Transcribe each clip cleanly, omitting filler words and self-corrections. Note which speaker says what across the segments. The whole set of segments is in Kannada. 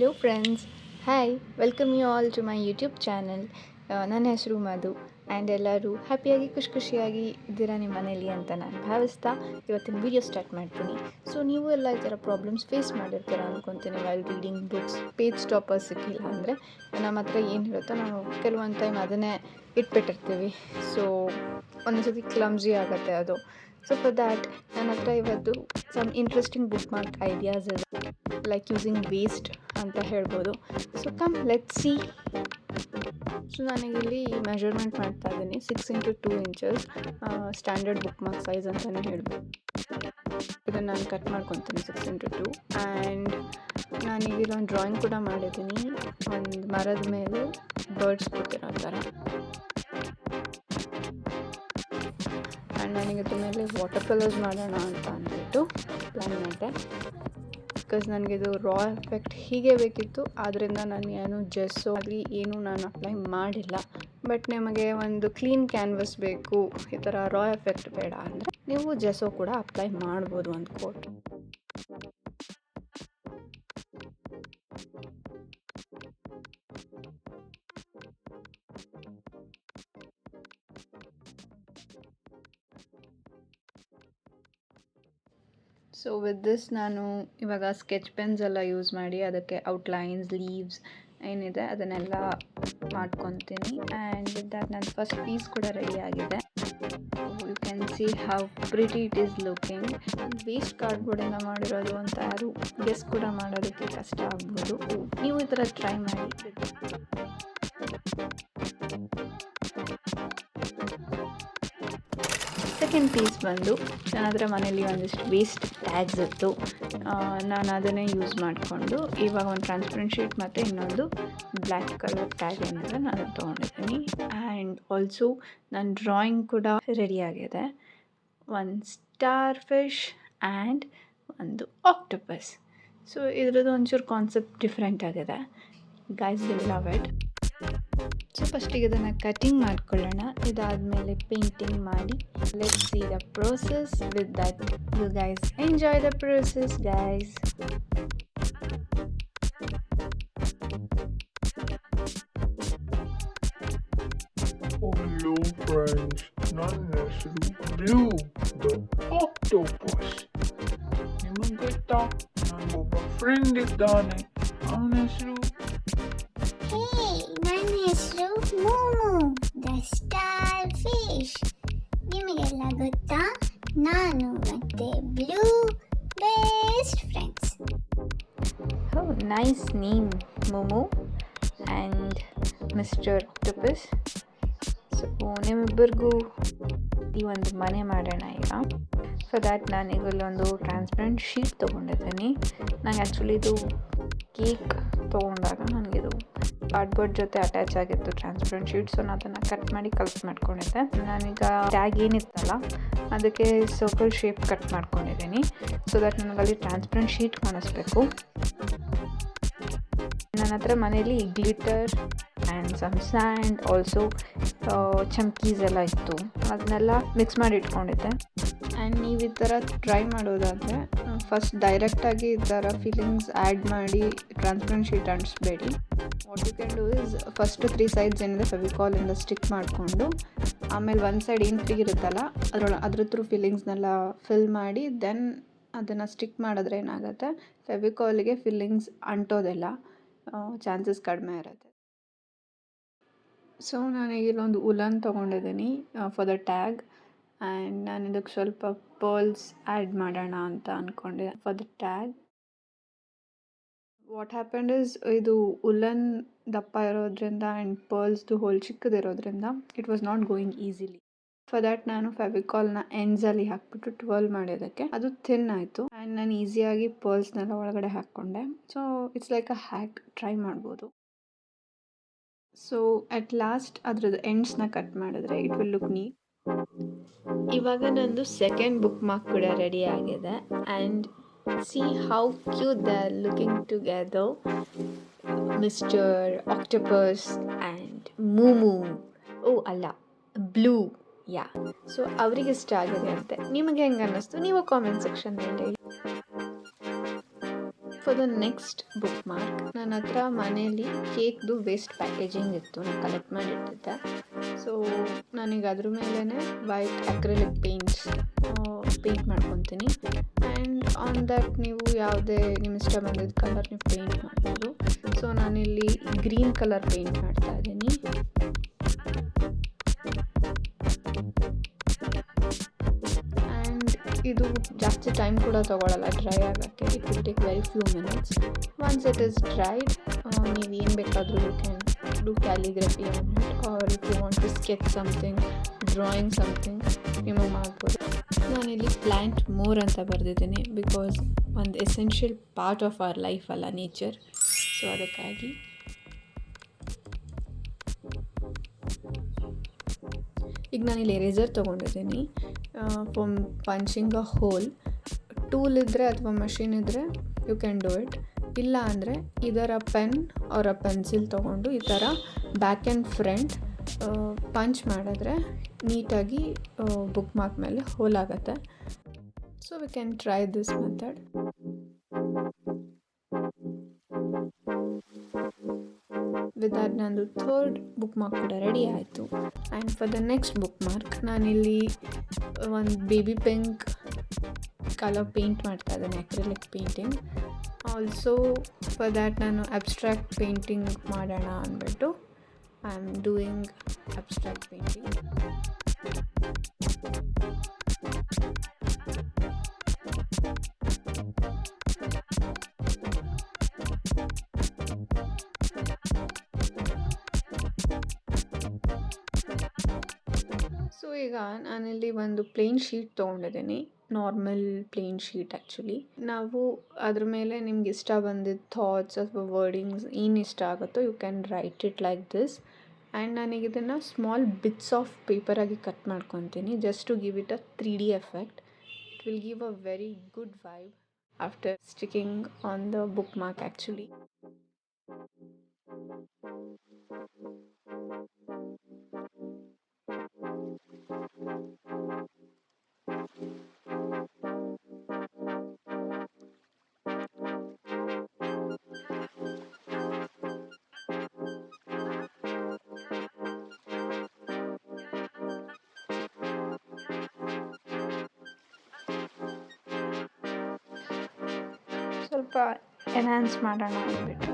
Speaker 1: Hello friends, hi, welcome you all to my YouTube channel. ನನ್ನ ಹೆಸರು ಮಧು ಆ್ಯಂಡ್ ಎಲ್ಲರೂ ಹ್ಯಾಪಿಯಾಗಿ ಖುಷಿಯಾಗಿ ಇದ್ದೀರಾ ನಿಮ್ಮ ಮನೇಲಿ ಅಂತ ನಾನು ಭಾವಿಸ್ತಾ ಇವತ್ತಿನ ವೀಡಿಯೋ ಸ್ಟಾರ್ಟ್ ಮಾಡ್ತೀನಿ. ಸೊ ನೀವು ಎಲ್ಲ ಈ ಥರ ಪ್ರಾಬ್ಲಮ್ಸ್ ಫೇಸ್ ಮಾಡಿರ್ತೀರ ಅನ್ಕೊತೀನಿ. While reading books page stopper ಸಿಕ್ಕಿಲ್ಲ ಅಂದರೆ ನಮ್ಮ ಹತ್ರ ಏನು ಇರುತ್ತೋ ನಾವು ಕೆಲವೊಂದು ಟೈಮ್ ಅದನ್ನೇ ಇಟ್ಬಿಟ್ಟಿರ್ತೀವಿ. ಸೊ ಒಂದೊಂದ್ಸತಿ ಕ್ಲಮ್ಸಿ ಆಗುತ್ತೆ ಅದು. ಸೊ ಫಾರ್ ದ್ಯಾಟ್ ನನ್ನ ಹತ್ರ ಇವತ್ತು some interesting bookmark ideas ಇದೆ, ಲೈಕ್ ಯೂಸಿಂಗ್ ವೇಸ್ಟ್ ಅಂತ ಹೇಳ್ಬೋದು. So come let's see. So ನಾನಿಲ್ಲಿ ಮೆಜರ್ಮೆಂಟ್ ಮಾಡ್ತಾ ಇದ್ದೀನಿ 6x2 inches standard bookmark size ಅಂತಲೇ ಹೇಳ್ಬೋದು. ಇದನ್ನು ನಾನು ಕಟ್ ಮಾಡ್ಕೊತೀನಿ 6x2 ಆ್ಯಂಡ್ ನಾನೀಗ ಒಂದು ಡ್ರಾಯಿಂಗ್ ಕೂಡ ಮಾಡಿದ್ದೀನಿ, ಒಂದು ಮರದ ಮೇಲೆ ಬರ್ಡ್ಸ್ ಕೂತಿರೋ ಥರ. ಆ್ಯಂಡ್ ನನಗೆ ಅದ್ರ ಮೇಲೆ ವಾಟರ್ ಕಲರ್ಸ್ ಮಾಡೋಣ ಅಂತ ಅಂದ್ಬಿಟ್ಟು ಪ್ಲ್ಯಾನ್ ಮಾಡಿದೆ. ಬಿಕಾಸ್ ನನಗಿದು ರಾ ಎಫೆಕ್ಟ್ ಹೀಗೆ ಬೇಕಿತ್ತು, ಆದ್ದರಿಂದ ನಾನು ಏನು ಜೆಸ್ಸೋ ಆಗಲಿ ಏನೂ ನಾನು ಅಪ್ಲೈ ಮಾಡಿಲ್ಲ. ಬಟ್ ನಿಮಗೆ ಒಂದು ಕ್ಲೀನ್ ಕ್ಯಾನ್ವಸ್ ಬೇಕು, ಈ ಥರ ರಾ ಎಫೆಕ್ಟ್ ಬೇಡ ಅಂದರೆ ನೀವು ಜೆಸ್ಸೋ ಕೂಡ ಅಪ್ಲೈ ಮಾಡ್ಬೋದು ಅಂದ್ಕೊಟ್ಟು. ಸೊ ವಿತ್ ದಿಸ್ ನಾನು ಇವಾಗ ಸ್ಕೆಚ್ ಪೆನ್ಸ್ ಎಲ್ಲ ಯೂಸ್ ಮಾಡಿ ಅದಕ್ಕೆ ಔಟ್ಲೈನ್ಸ್, ಲೀವ್ಸ್ ಏನಿದೆ ಅದನ್ನೆಲ್ಲ ಮಾಡ್ಕೊತೀನಿ. ಆ್ಯಂಡ್ ವಿತ್ ದ್ಯಾಟ್ ನನ್ನ ಫಸ್ಟ್ ಪೀಸ್ ಕೂಡ ರೆಡಿ ಆಗಿದೆ. You can see how pretty it is looking. Waste ಕಾರ್ಡ್ಬೋರ್ಡಿಂದ ಮಾಡಿರೋದು ಅಂತ ಯಾರು ಗೆಸ್ ಕೂಡ ಮಾಡೋದಕ್ಕೆ ಕಷ್ಟ ಆಗ್ಬೋದು. ನೀವು ಈ ಥರ ಟ್ರೈ ಮಾಡಿ. ಸೆಕೆಂಡ್ ಪೀಸ್ ಬಂದು ನನ್ನ ಹತ್ರ ಮನೇಲಿ ಒಂದಿಷ್ಟು ವೇಸ್ಟ್ ಟ್ಯಾಗ್ಸ್ ಇತ್ತು, ನಾನು ಅದನ್ನೇ ಯೂಸ್ ಮಾಡಿಕೊಂಡು ಇವಾಗ ಒಂದು ಟ್ರಾನ್ಸ್ಪರೆಂಟ್ ಶೀಟ್ ಮತ್ತು ಇನ್ನೊಂದು ಬ್ಲ್ಯಾಕ್ ಕಲರ್ ಟ್ಯಾಗ್ ಏನಿದೆ ನಾನು ತೊಗೊಂಡಿದ್ದೀನಿ. ಆ್ಯಂಡ್ ಆಲ್ಸೋ ನನ್ನ ಡ್ರಾಯಿಂಗ್ ಕೂಡ ರೆಡಿಯಾಗಿದೆ, ಒಂದು ಸ್ಟಾರ್ ಫಿಶ್ ಆ್ಯಂಡ್ ಒಂದು ಆಕ್ಟೋಪಸ್. ಸೊ ಇದ್ರದ್ದು ಒಂಚೂರು ಕಾನ್ಸೆಪ್ಟ್ ಡಿಫ್ರೆಂಟ್ ಆಗಿದೆ. Guys will love it. So ಫಸ್ಟಿಗೆ ಇದನ್ನು ಕಟಿಂಗ್ ಮಾಡ್ಕೊಳ್ಳೋಣ, ಇದಾದಮೇಲೆ ಪೇಂಟಿಂಗ್ ಮಾಡಿ. Let's see the process. With that you guys enjoy the process guys.
Speaker 2: Hello friends, ನನ್ನ ಹೆಸರು ಬ್ಲೂ ದ ಆಕ್ಟೋಪಸ್. ನಿಮಗೆ ಗೊತ್ತಾ, ನನಗೊಬ್ಬ ಫ್ರೆಂಡ್ ಇದ್ದಾನೆ, ಅವನ ಹೆಸರು
Speaker 3: ನನ್ನ ಹೆಸರು ಮೂಮು ದ ಸ್ಟಾರ್ ಫಿಶ್. ನಿಮಗೆಲ್ಲ ಗೊತ್ತಾ, ನಾನು ಮತ್ತೆ blue best friends.
Speaker 1: Oh, nice name, Momo and Mr. Octopus. So ನಿಮ್ಮಿಬ್ಬರಿಗೂ ಈ ಒಂದು ಮನೆ ಮಾಡೋಣ ಈಗ. ಫಾರ್ ದ್ಯಾಟ್ ನಾನೀಗ ಒಂದು ಟ್ರಾನ್ಸ್ಪರೆಂಟ್ ಶೀಟ್ ತೊಗೊಂಡಿದ್ದೀನಿ. ನಂಗೆ ಆ್ಯಕ್ಚುಲಿ ಇದು ಕೇಕ್ ತೊಗೊಂಡಾಗ ನನಗಿದು ಕಾರ್ಡ್ಬೋರ್ಡ್ ಜೊತೆ ಅಟ್ಯಾಚ್ ಆಗಿತ್ತು ಟ್ರಾನ್ಸ್ಪರೆಂಟ್ ಶೀಟ್. ಸೊ ನಾನು ಅದನ್ನು ಕಟ್ ಮಾಡಿ ಕಲೆಕ್ಟ್ ಮಾಡ್ಕೊಂಡಿದ್ದೆ. ನಾನೀಗ ಟ್ಯಾಗ್ ಏನಿತ್ತಲ್ಲ ಅದಕ್ಕೆ ಸರ್ಕಲ್ ಶೇಪ್ ಕಟ್ ಮಾಡ್ಕೊಂಡಿದ್ದೀನಿ, ಸೊ ದಟ್ ನನಗಲ್ಲಿ ಟ್ರಾನ್ಸ್ಪರೆಂಟ್ ಶೀಟ್ ಕಾಣಿಸ್ಬೇಕು. ನನ್ನ ಹತ್ರ ಮನೇಲಿ glitter and some sand, also ಚಮ್ಕೀಸ್ ಎಲ್ಲ ಇತ್ತು, ಅದನ್ನೆಲ್ಲ ಮಿಕ್ಸ್ ಮಾಡಿ ಇಟ್ಕೊಂಡಿದ್ದೆ. ಆ್ಯಂಡ್ ನೀವು ಈ ಥರ ಟ್ರೈ ಮಾಡೋದಾದರೆ ಫಸ್ಟ್ ಡೈರೆಕ್ಟಾಗಿ ಈ ಥರ ಫೀಲಿಂಗ್ಸ್ ಆ್ಯಡ್ ಮಾಡಿ ಟ್ರಾನ್ಸ್ಪರೆಂಟ್ ಶೀಟ್ ಅಂಟಿಸ್ಬೇಡಿ. What you can do is first 3 sides ಏನಿದೆ ಫೆವಿಕಾಲಿಂದ ಸ್ಟಿಕ್ ಮಾಡಿಕೊಂಡು, ಆಮೇಲೆ ಒಂದು ಸೈಡ್ ಏನು ಫ್ರೀ ಇರುತ್ತಲ್ಲ ಅದ್ರ ಥ್ರೂ ಫೀಲಿಂಗ್ಸ್ನೆಲ್ಲ ಫಿಲ್ ಮಾಡಿ ದೆನ್ ಅದನ್ನು ಸ್ಟಿಕ್ ಮಾಡಿದ್ರೆ ಏನಾಗುತ್ತೆ, ಫೆವಿಕಾಲಿಗೆ ಫಿಲ್ಲಿಂಗ್ಸ್ ಅಂಟೋದೆಲ್ಲ ಚಾನ್ಸಸ್ ಕಡಿಮೆ ಇರುತ್ತೆ. ಸೊ ನಾನೀಗ ಇಲ್ಲೊಂದು ಉಲನ್ ತೊಗೊಂಡಿದ್ದೀನಿ ಫಾರ್ ದ ಟ್ಯಾಗ್, ಆ್ಯಂಡ್ ನಾನು ಇದಕ್ಕೆ ಸ್ವಲ್ಪ ಪರ್ಲ್ಸ್ ಆ್ಯಡ್ ಮಾಡೋಣ ಅಂತ ಅಂದ್ಕೊಂಡೆ for the tag. What happened is, ಇದು ಉಲನ್ ದಪ್ಪ ಇರೋದ್ರಿಂದ ಆ್ಯಂಡ್ ಪರ್ಲ್ಸ್ದು ಹೋಲ್ ಚಿಕ್ಕದಿರೋದ್ರಿಂದ it was not going easily. For that ನಾನು ಫೆವಿಕಾಲ್ನ ಎಂಡ್ಸಲ್ಲಿ ಹಾಕ್ಬಿಟ್ಟು ಟ್ವೆಲ್ ಮಾಡೋದಕ್ಕೆ ಅದು ಥಿನ್ ಆಯಿತು, ಆ್ಯಂಡ್ ನಾನು ಈಸಿಯಾಗಿ ಪರ್ಲ್ಸ್ನೆಲ್ಲ ಒಳಗಡೆ ಹಾಕ್ಕೊಂಡೆ. So it's like a hack, try ಮಾಡ್ಬೋದು. ಸೊ ಅಟ್ ಲಾಸ್ಟ್ ಅದ್ರದ್ದು ಎಂಡ್ಸ್ನ ಕಟ್ ಮಾಡಿದ್ರೆ ಇಟ್ ವಿಲ್ ಲುಕ್ ನೀಟ್. ಇವಾಗ ನಂದು ಸೆಕೆಂಡ್ ಬುಕ್ ಮಾರ್ಕ್ ಕೂಡ ರೆಡಿ ಆಗಿದೆ. And see how cute they are looking together, Mister Octopus and Momo. Oh ಅಲ್ಲ, ಬ್ಲೂ. ಯಾ, ಸೊ ಅವರಿಗೆ ಇಷ್ಟ ಆಗಿದೆ ಅಂತೆ. ನಿಮಗೆ ಹೆಂಗೆ ಅನ್ನಿಸ್ತು ನೀವು ಕಾಮೆಂಟ್ ಸೆಕ್ಷನ್ನಲ್ಲಿ ಹೇಳಿ. For the next book mark, ನನ್ನ ಹತ್ರ ಮನೆಯಲ್ಲಿ ಕೇಕ್ದು ವೇಸ್ಟ್ ಪ್ಯಾಕೇಜಿಂಗ್ ಇತ್ತು, ನಾನು ಕಲೆಕ್ಟ್ ಮಾಡಿಟ್ಟಿದ್ದೆ. ಸೊ ನಾನೀಗ ಅದ್ರ ಮೇಲೇ ವೈಟ್ ಅಕ್ರಿಲಿಕ್ ಪೇಂಟ್ ಮಾಡ್ಕೊತೀನಿ. ಆ್ಯಂಡ್ ಆನ್ ದಟ್ ನೀವು ಯಾವುದೇ ನಿಮ್ಮ ಇಷ್ಟ ಬಂದಿದ್ದ ಕಲರ್ ನೀವು ಪೇಂಟ್ ಮಾಡ್ಬೋದು. ಸೊ ನಾನಿಲ್ಲಿ ಗ್ರೀನ್ ಕಲರ್ ಪೇಂಟ್ ಮಾಡ್ತಾ ಇದ್ದೀನಿ. ಆ್ಯಂಡ್ ಇದು ಜಾಸ್ತಿ ಟೈಮ್ ಕೂಡ ತೊಗೊಳ್ಳಲ್ಲ ಡ್ರೈ ಆಗೋಕ್ಕೆ. It will take very few minutes. Once it is dried, ನೀವು ಏನು ಬೇಕಾದರೂ you can do calligraphy on it, or if you want to sketch something, drawing something ನೀವು ಮಾಡ್ಬೋದು. ನಾನಿಲ್ಲಿ ಪ್ಲ್ಯಾಂಟ್ ಮೋರ್ ಅಂತ ಬರೆದಿದ್ದೀನಿ, ಬಿಕಾಸ್ ಒಂದು essential part of our life ಅಲ್ಲ ನೇಚರ್. ಸೊ ಅದಕ್ಕಾಗಿ ಈಗ ನಾನಿಲ್ಲಿ ಎರೇಸರ್ ತೊಗೊಂಡಿದ್ದೀನಿ for punching a hole. Tool ಇದ್ದರೆ ಅಥವಾ ಮಷಿನ್ ಇದ್ದರೆ ಯು ಕ್ಯಾನ್ ಡೂ ಇಟ್. ಇಲ್ಲ ಅಂದರೆ ಇದರ ಪೆನ್ ಆರ್ ಅ ಪೆನ್ಸಿಲ್ ತೊಗೊಂಡು ಈ ಥರ ಬ್ಯಾಕ್ ಆ್ಯಂಡ್ ಫ್ರಂಟ್ ಪಂಚ್ ಮಾಡಿದ್ರೆ ನೀಟಾಗಿ ಬುಕ್ ಮಾರ್ಕ್ ಮೇಲೆ ಹೋಲ್ ಆಗುತ್ತೆ. So we can try this method. With that ನಂದು ಥರ್ಡ್ ಬುಕ್ ಮಾರ್ಕ್ ಕೂಡ ರೆಡಿ ಆಯಿತು. And for the next book mark ನಾನಿಲ್ಲಿ ಒಂದು ಬೇಬಿ ಪಿಂಕ್ ಕಲರ್ ಪೇಂಟ್ ಮಾಡ್ತಾ ಇದ್ದೇನೆ, acrylic painting. Also for that ನಾನು ಅಬ್ಸ್ಟ್ರಾಕ್ಟ್ ಪೇಂಟಿಂಗ್ ಮಾಡೋಣ ಅಂದ್ಬಿಟ್ಟು I am doing abstract painting. So ಈಗ ನಾನಿಲ್ಲಿ ಒಂದು ಪ್ಲೇನ್ ಶೀಟ್ ತೊಗೊಂಡಿದ್ದೀನಿ, ನಾರ್ಮಲ್ ಪ್ಲೇನ್ ಶೀಟ್ ಆ್ಯಕ್ಚುಲಿ. ನಾವು ಅದ್ರ ಮೇಲೆ ನಿಮ್ಗೆ ಇಷ್ಟ ಬಂದಿದ್ದ ಥಾಟ್ಸ್ ಅಥವಾ ವರ್ಡಿಂಗ್ಸ್ ಏನು ಇಷ್ಟ ಆಗುತ್ತೋ you can write it like this. And ನನಗೆ ಇದನ್ನು ಸ್ಮಾಲ್ ಬಿಟ್ಸ್ ಆಫ್ ಪೇಪರಾಗಿ ಕಟ್ ಮಾಡ್ಕೊತೀನಿ, just to give it a 3D effect. It will give a very good vibe after sticking on the bookmark actually. ಸ್ವಲ್ಪ ಎನ್ಹಾನ್ಸ್ ಮಾಡೋಣ ಅಂದ್ಬಿಟ್ಟು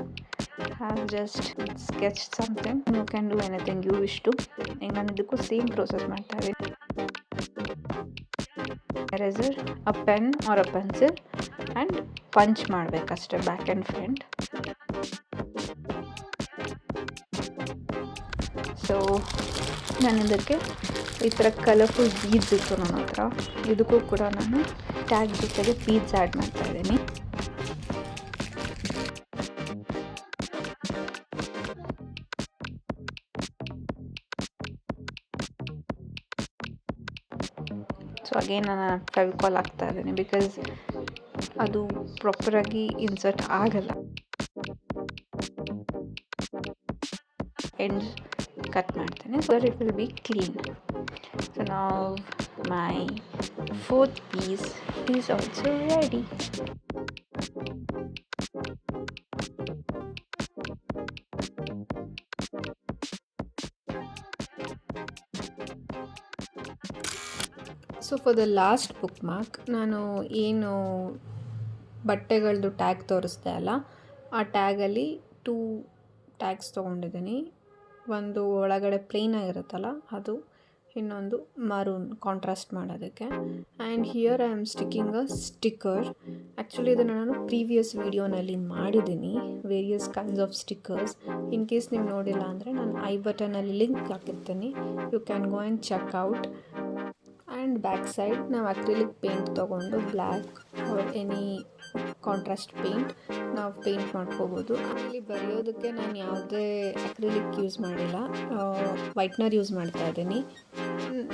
Speaker 1: have just sketch something. You can do anything you wish to. ಈಗ ನಾನು ಇದಕ್ಕೂ ಸೇಮ್ ಪ್ರೋಸೆಸ್ ಮಾಡ್ತಾ ಇದ್ದೀನಿ. Eraser, a pen or a pencil and punch ಮಾಡಬೇಕಷ್ಟೆ back and front. So ನಾನು ಇದಕ್ಕೆ ಈ ಥರ ಕಲರ್ಫುಲ್ ಬೀಡ್ಸ್ ಇತ್ತು ನನ್ನ ಹತ್ರ, ಇದಕ್ಕೂ ಕೂಡ ನಾನು ಟ್ಯಾಗ್ ಜೊತೆಗೆ ಬೀಡ್ಸ್ ಆ್ಯಡ್ ಮಾಡ್ತಾ ಇದ್ದೀನಿ. ಸೊ ಅಗೇನ್ ನಾನು ಫೆವಿಕಾಲ್ ಹಾಕ್ತಾ ಇದ್ದೀನಿ, ಬಿಕಾಸ್ ಅದು ಪ್ರಾಪರಾಗಿ ಇನ್ಸರ್ಟ್ ಆಗಲ್ಲ. ಎಂಡ್ ಕಟ್ ಮಾಡ್ತೇನೆ so that it will be clean. So ನಾವು my fourth piece is also ready. So for the last bookmark ನಾನು ಏನು ಬಟ್ಟೆಗಳದ್ದು ಟ್ಯಾಗ್ ತೋರಿಸ್ದೆ ಅಲ್ಲ, ಆ ಟ್ಯಾಗಲ್ಲಿ 2 ಟ್ಯಾಗ್ಸ್ ತೊಗೊಂಡಿದ್ದೀನಿ. ಒಂದು ಒಳಗಡೆ ಪ್ಲೇನ್ ಆಗಿರುತ್ತಲ್ಲ ಅದು, ಇನ್ನೊಂದು ಮರೂನ್ ಕಾಂಟ್ರಾಸ್ಟ್ ಮಾಡೋದಕ್ಕೆ. And here I am sticking a sticker. Actually ಇದನ್ನು ನಾನು ಪ್ರೀವಿಯಸ್ ವೀಡಿಯೋನಲ್ಲಿ ಮಾಡಿದ್ದೀನಿ, various kinds of stickers. In case ನೀವು ನೋಡಿಲ್ಲ ಅಂದರೆ ನಾನು ಐ ಬಟನಲ್ಲಿ ಲಿಂಕ್ ಹಾಕಿರ್ತೀನಿ, you can go and check out. And back side ನಾವು ಅಕ್ರಿಲಿಕ್ ಪೇಂಟ್ ತೊಗೊಂಡು black or any contrast paint ನಾವು ಪೇಂಟ್ ಮಾಡ್ಕೋಬೋದು. ಇಲ್ಲಿ ಬರೆಯೋದಕ್ಕೆ ನಾನು ಯಾವುದೇ ಅಕ್ರಿಲಿಕ್ ಯೂಸ್ ಮಾಡಿಲ್ಲ, ವೈಟ್ನರ್ ಯೂಸ್ ಮಾಡ್ತಾ ಇದ್ದೀನಿ.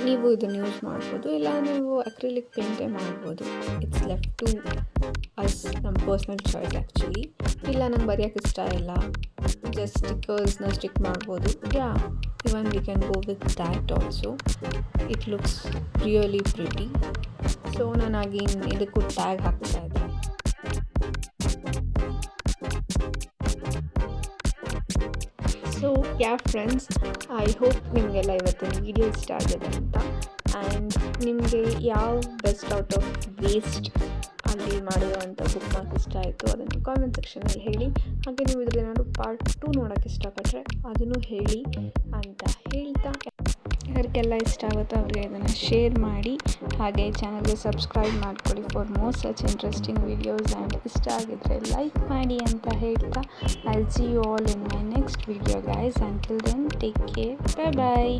Speaker 1: ನೀವು ಇದನ್ನು ಯೂಸ್ ಮಾಡ್ಬೋದು, ಇಲ್ಲ ನೀವು ಅಕ್ರಿಲಿಕ್ ಪೇಂಟೇ ಮಾಡ್ಬೋದು. ಇಟ್ಸ್ ಲೆಫ್ಟ್ ಟು ಅಸ್, ನಮ್ಮ ಪರ್ಸ್ನಲ್ ಚಾಯ್ಸ್ ಆ್ಯಕ್ಚುಲಿ. ಇಲ್ಲ ನಂಗೆ ಬರೆಯೋಕ್ಕೆ ಇಷ್ಟ ಇಲ್ಲ, ಜಸ್ಟ್ ಸ್ಟಿಕ್ಕರ್ಸ್ನ ಸ್ಟಿಕ್ ಮಾಡ್ಬೋದು. ಯಾ, even we can go with that also. It looks really pretty. So ನಾನು again ಇದಕ್ಕೂ ಟ್ಯಾಗ್ ಹಾಕ್ತಾ ಇದ್ದೀನಿ. So yeah friends, I hope ನಿಮಗೆಲ್ಲ ಇವತ್ತಿನ ವಿಡಿಯೋ ಇಷ್ಟ ಆಗಿದೆ ಅಂತ. ಆ್ಯಂಡ್ ನಿಮಗೆ ಯಾವ ಬೆಸ್ಟ್ ಔಟ್ ಆಫ್ ವೇಸ್ಟ್ ಆಗಿ ಮಾಡಿರುವಂಥ ಬುಕ್ ಮಾರ್ಕ್ ಇಷ್ಟ ಆಯಿತು ಅದನ್ನು ಕಾಮೆಂಟ್ ಸೆಕ್ಷನಲ್ಲಿ ಹೇಳಿ. ಹಾಗೆ ನೀವು ಇದ್ರದ್ದೇನಾದ್ರು ಪಾರ್ಟ್ 2 ನೋಡೋಕ್ಕೆ ಇಷ್ಟಪಟ್ಟರೆ ಅದನ್ನು ಹೇಳಿ ಅಂತ ಹೇಳ್ತಾ, ಯಾರಿಗೆಲ್ಲ ಇಷ್ಟ ಆಗುತ್ತೋ ಅವರಿಗೆ ಇದನ್ನು ಶೇರ್ ಮಾಡಿ. ಹಾಗೆ ಚಾನಲ್ಗೆ ಸಬ್ಸ್ಕ್ರೈಬ್ ಮಾಡ್ಕೊಳ್ಳಿ for more such interesting videos. And ಇಷ್ಟ ಆಗಿದ್ದರೆ ಲೈಕ್ ಮಾಡಿ ಅಂತ ಹೇಳ್ತಾ, I will see you all in my next video guys. Until then take care, bye bye.